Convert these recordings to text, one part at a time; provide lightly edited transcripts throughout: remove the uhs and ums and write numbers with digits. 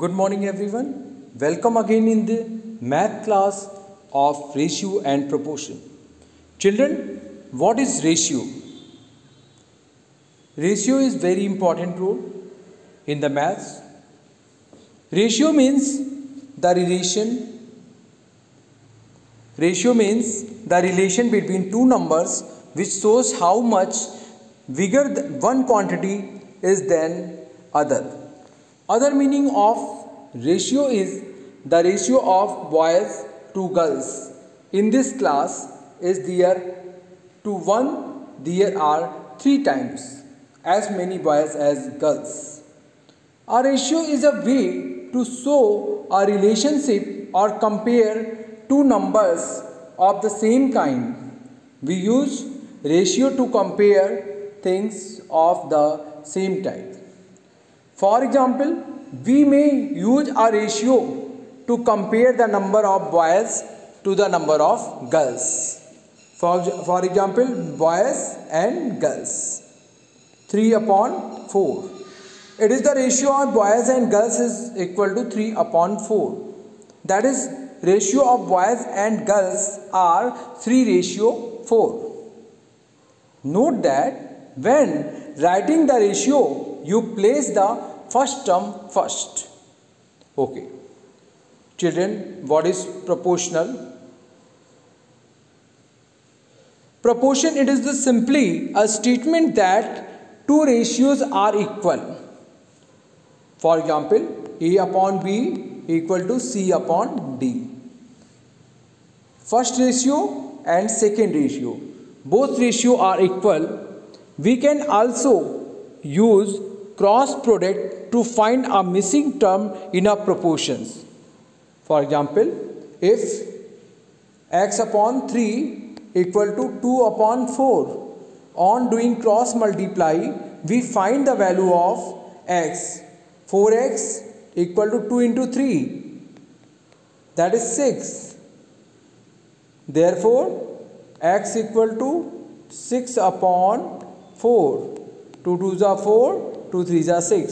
Good morning everyone. Welcome again in the math class of ratio and proportion. Children, what is ratio? Ratio is very important role in the maths. Ratio means the relation between two numbers which shows how much bigger one quantity is than other. Other meaning of ratio is the ratio of boys to girls. In this class is there to 1 there are 3 times as many boys as girls. A ratio is a way to show a relationship or compare two numbers of the same kind. We use ratio to compare things of the same type. For example, we may use a ratio to compare the number of boys to the number of girls. For example, boys and girls. 3/4. It is the ratio of boys and girls is equal to 3/4. That is, ratio of boys and girls are 3:4. Note that when writing the ratio, you place the first term first. Okay. Children, what is proportional? Proportion, it is simply a statement that two ratios are equal. For example, A/B equal to C/D. First ratio and second ratio, both ratio are equal. We can also use cross product to find a missing term in our proportions. For example, if x/3 equal to 2/4, on doing cross multiply, we find the value of x. 4x equal to 2 into 3, that is 6. Therefore, x equal to 6/4. 2 2s are 4, 2 3s are 6.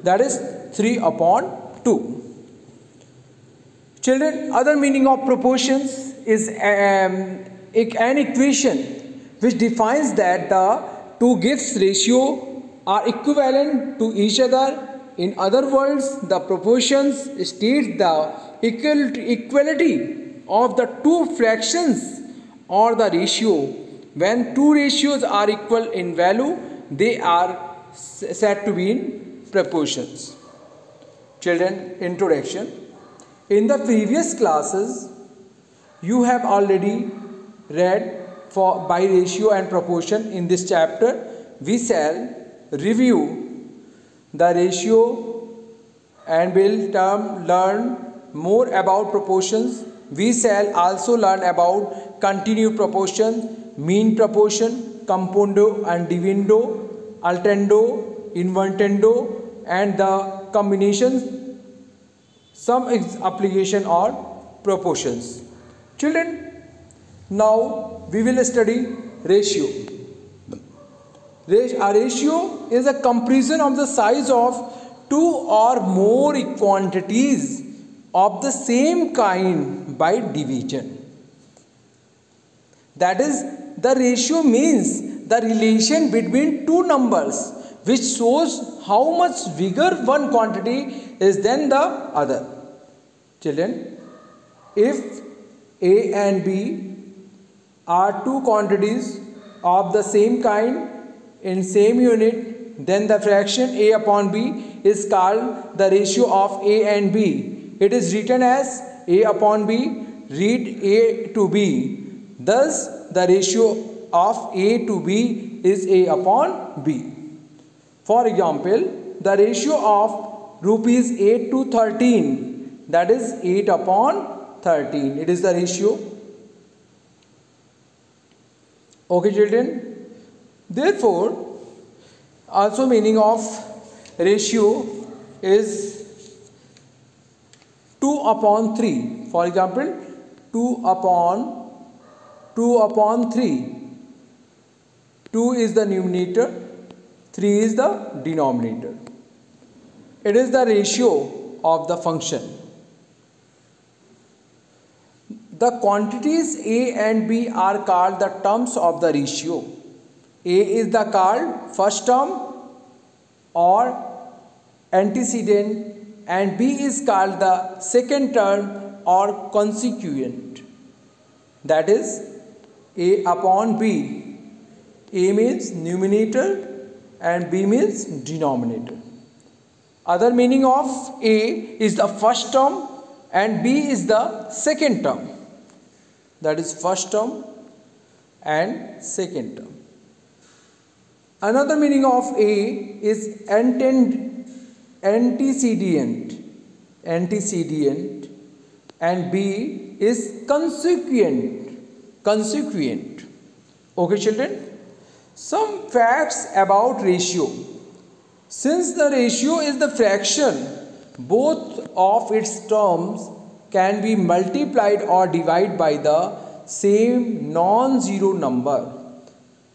That is 3/2. Children, other meaning of proportions is an equation which defines that the two gifts ratio are equivalent to each other. In other words, the proportions states the equality of the two fractions or the ratio. When two ratios are equal in value, they are said to be in proportions. Children, introduction. In the previous classes, you have already read by ratio and proportion. In this chapter, we shall review the ratio and will learn more about proportions. We shall also learn about continued proportion, mean proportion, compondo and divindo, alternando, invertendo, and the combinations, some application or proportions. Children, now we will study ratio. A ratio is a comparison of the size of two or more quantities of the same kind by division. That is, the ratio means the relation between two numbers which shows how much bigger one quantity is than the other. Children, if A and B are two quantities of the same kind in same unit, then the fraction A/B is called the ratio of A and B. It is written as A/B, read A to B. Thus, the ratio of A to B is A/B. For example, the ratio of rupees 8 to 13, that is 8/13. It is the ratio. Okay, children. Therefore, also meaning of ratio is 2/3. For example, 2/3. 2 is the numerator, 3 is the denominator. It is the ratio of the function. The quantities A and B are called the terms of the ratio. A is the called first term or antecedent, and B is called the second term or consequent. That is A upon B. A means numerator and B means denominator. Other meaning of A is the first term and B is the second term. That is first term and second term. Another meaning of A is antecedent, and B is consequent. Okay, children? Some facts about ratio. Since the ratio is the fraction, both of its terms can be multiplied or divided by the same non-zero number.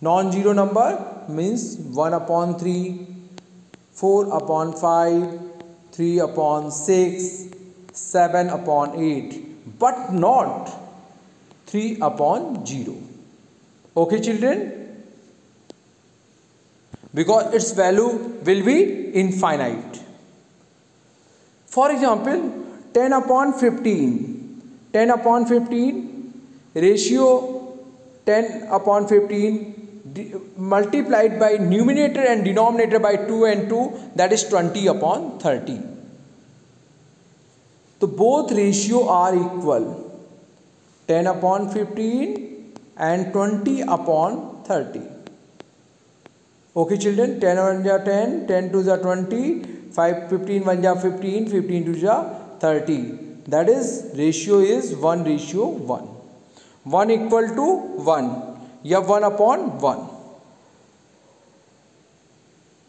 Non-zero number means 1 upon 3, 4 upon 5, 3 upon 6, 7 upon 8, but not 3 upon 0. Okay, children? Because its value will be infinite. For example, 10 upon 15. 10 upon 15, ratio 10 upon 15 multiplied by numerator and denominator by 2 and 2, that is 20 upon 30. So both ratio are equal. 10 upon 15 and 20 upon 30. Okay, children, 10 1 ja 10, 10 2 ja 20, 15 1 ja 15, 15 2 ja 30. That is ratio is 1:1. 1 equal to 1. या 1 upon 1.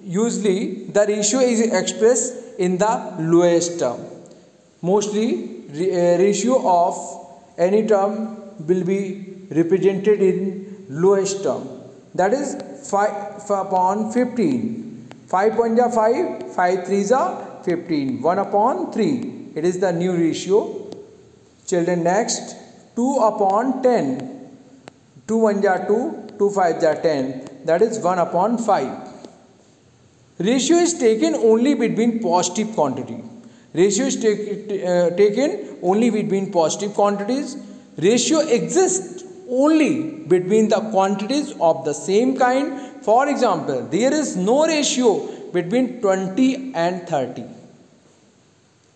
Usually the ratio is expressed in the lowest term. Mostly ratio of any term will be represented in lowest term. That is 5 upon 15. 5 1 ja 5, 5 3 ja 15. 1 upon 3. It is the new ratio. Children, next 2 upon 10. 2 1 ja 2, 2 5 ja 10. That is 1 upon 5. Ratio is taken only between positive quantity. Ratio is taken only between positive quantities. Ratio exists only between the quantities of the same kind. For example, there is no ratio between 20 and 30.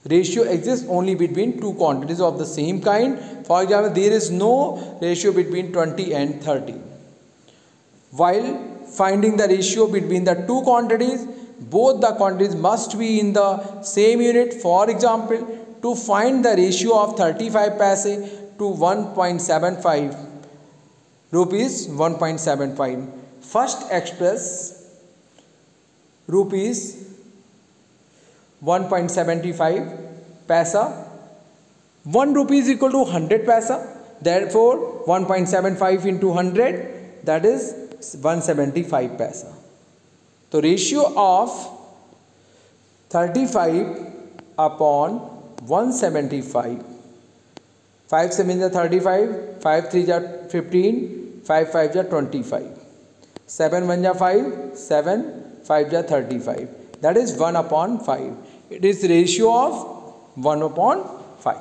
Ratio exists only between two quantities of the same kind. For example, there is no ratio between 20 and 30. While finding the ratio between the two quantities, both the quantities must be in the same unit. For example, to find the ratio of 35 paise to 1.75 rupees 1.75, first express rupees 1.75 paisa. 1 rupee is equal to 100 paisa. Therefore, 1.75 into 100, that is 175 paisa. So, ratio of 35 upon 175. 5 7 is 35, 5 3 is 15, 5 5 is 25. 7 1 is 5, 7 5 is 35. That is 1 upon 5. It is ratio of 1 upon 5.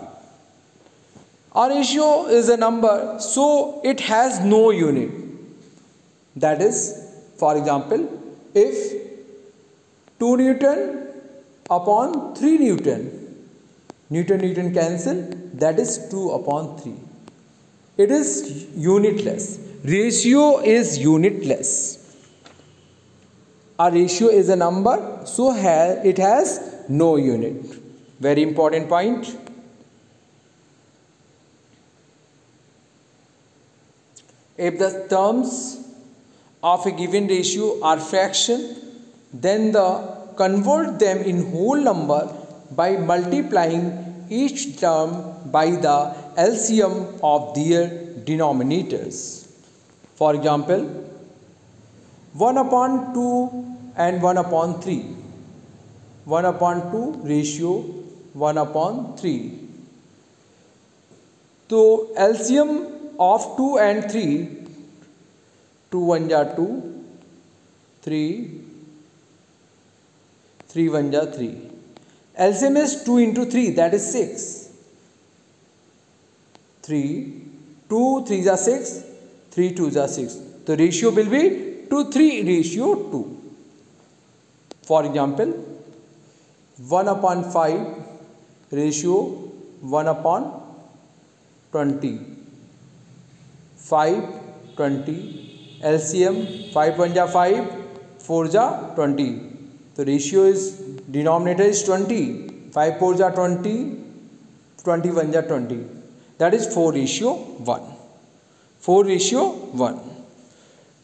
A ratio is a number, so it has no unit. That is, for example, if 2 Newton upon 3 Newton, Newton cancel, that is 2 upon 3. It is unitless. Ratio is unitless. A ratio is a number, so it has no unit. Very important point. If the terms of a given ratio are fraction, then convert them in whole number by multiplying each term by the LCM of their denominators. For example, 1 upon 2 and 1 upon 3. 1 upon 2 ratio 1 upon 3. So LCM of 2 and 3, 2 1 ja 2, 3, 3 1 ja 3. LCM is 2 into 3, that is 6. 3, 2 3 ja 6, 3 2 ja 6. The ratio will be 2 3 ratio 2. For example, 1 upon 5 ratio 1 upon 20. 5 20. LCM 5 1 ja 5, 4 ja 20. The ratio is, denominator is 20. 5 4 ja 20, 21 ja 20. That is 4 ratio 1. 4 ratio 1.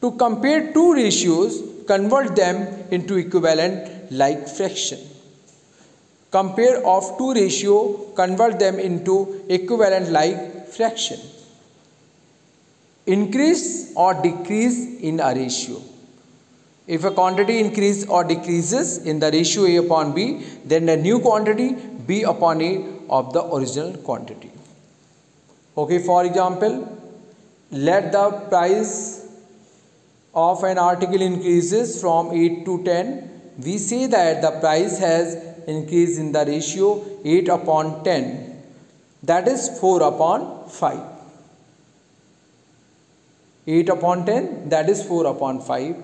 To compare two ratios, convert them into equivalent like fraction. Compare of two ratio, convert them into equivalent like fraction. Increase or decrease in a ratio. If a quantity increases or decreases in the ratio A upon B, then the new quantity B upon A of the original quantity. Okay, for example, let the price of an article increases from 8 to 10. We say that the price has increased in the ratio 8 upon 10. That is 4 upon 5. 8 upon 10, that is 4 upon 5.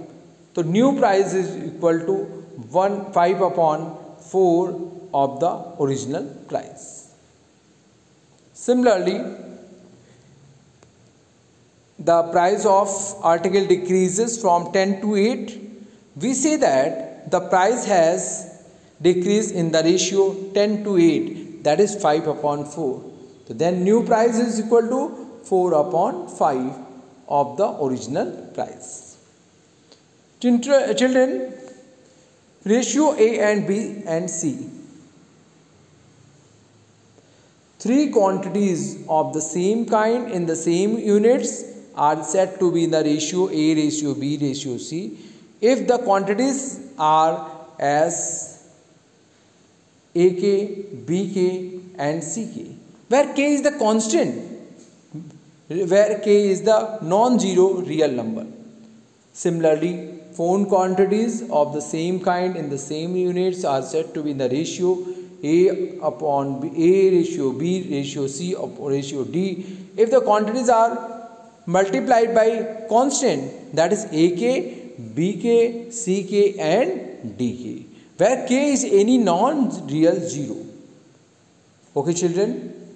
So new price is equal to 5 upon 4 of the original price. Similarly, the price of article decreases from 10 to 8. We say that the price has decreased in the ratio 10 to 8, that is 5 upon 4. So then new price is equal to 4 upon 5 of the original price. Children, ratio A and B and C. Three quantities of the same kind in the same units are said to be in the ratio A, ratio B, ratio C if the quantities are as AK, BK and CK, where K is the constant, where K is the non-zero real number. Similarly, phone quantities of the same kind in the same units are said to be in the ratio A upon B, A ratio B ratio C upon ratio D if the quantities are multiplied by constant, that is AK, BK, CK and DK, where K is any non-real zero. Okay children,